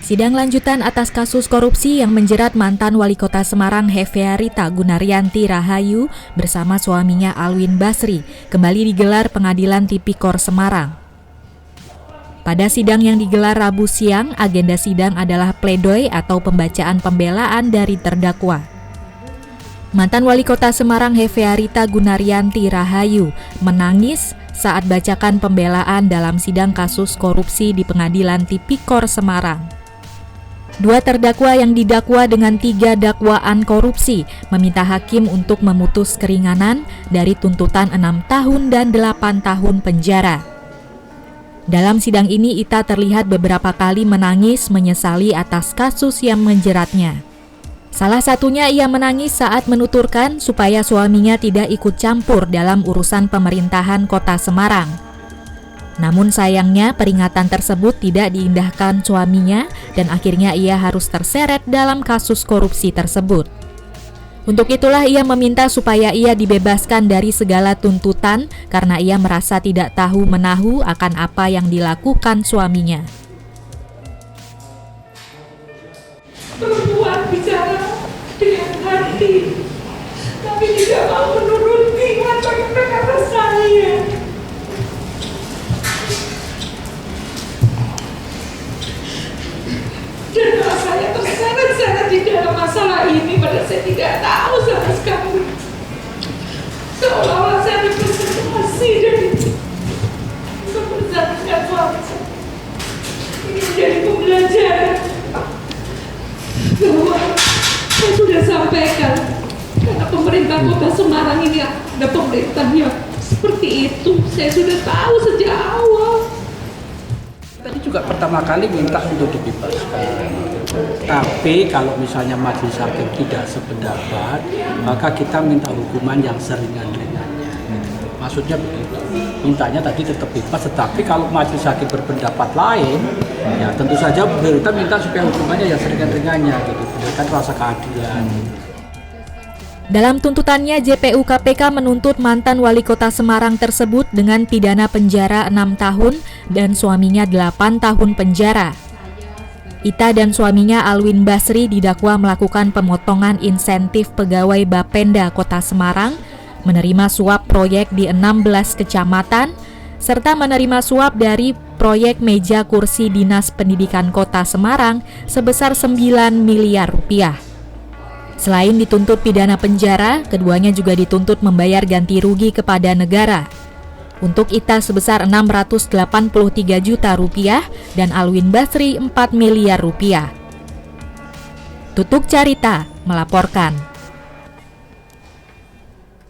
Sidang lanjutan atas kasus korupsi yang menjerat mantan Wali Kota Semarang Hefearita Gunaryanti Rahayu bersama suaminya Alwin Basri kembali digelar Pengadilan Tipikor Semarang. Pada sidang yang digelar Rabu siang, agenda sidang adalah pledoi atau pembacaan pembelaan dari terdakwa. Mantan Wali Kota Semarang Hefearita Gunaryanti Rahayu menangis saat bacakan pembelaan dalam sidang kasus korupsi di Pengadilan Tipikor Semarang. Dua terdakwa yang didakwa dengan 3 dakwaan korupsi meminta hakim untuk memutus keringanan dari tuntutan 6 tahun dan 8 tahun penjara. Dalam sidang ini Ita terlihat beberapa kali menangis menyesali atas kasus yang menjeratnya. Salah satunya ia menangis saat menuturkan supaya suaminya tidak ikut campur dalam urusan pemerintahan Kota Semarang. Namun sayangnya peringatan tersebut tidak diindahkan suaminya dan akhirnya ia harus terseret dalam kasus korupsi tersebut. Untuk itulah ia meminta supaya ia dibebaskan dari segala tuntutan karena ia merasa tidak tahu menahu akan apa yang dilakukan suaminya. Perempuan bicara dengan hati, tapi tidak mau menuruti apa yang berkata saya. Dan kalau saya terseret-seret di dalam masalah ini, padahal saya tidak tahu sama sekali. Seolah-olah saya dipersekusi dan mempersatukan suami saya. Ini menjadi pembelajaran bahwa saya sudah sampaikan, karena pemerintah Kota Semarang ini ada pemerintah yang seperti itu. Saya sudah tahu sejak awal. Tadi juga pertama kali minta untuk dibebaskan. Tapi kalau misalnya majelis hakim tidak sependapat, maka kita minta hukuman yang seringan-ringannya. Maksudnya begitu. Mintanya tadi tetap bebas, tetapi kalau majelis hakim berpendapat lain, ya tentu saja kita minta supaya hukumannya yang seringan-ringannya, gitu. Berdasarkan rasa keadilan. Dalam tuntutannya, JPU KPK menuntut mantan Wali Kota Semarang tersebut dengan pidana penjara 6 tahun dan suaminya 8 tahun penjara. Ita dan suaminya Alwin Basri didakwa melakukan pemotongan insentif pegawai Bapenda Kota Semarang, menerima suap proyek di 16 kecamatan, serta menerima suap dari proyek meja kursi Dinas Pendidikan Kota Semarang sebesar 9 miliar rupiah. Selain dituntut pidana penjara, keduanya juga dituntut membayar ganti rugi kepada negara. Untuk Ita sebesar 683 juta rupiah dan Alwin Basri 4 miliar rupiah. Tutuk Carita melaporkan.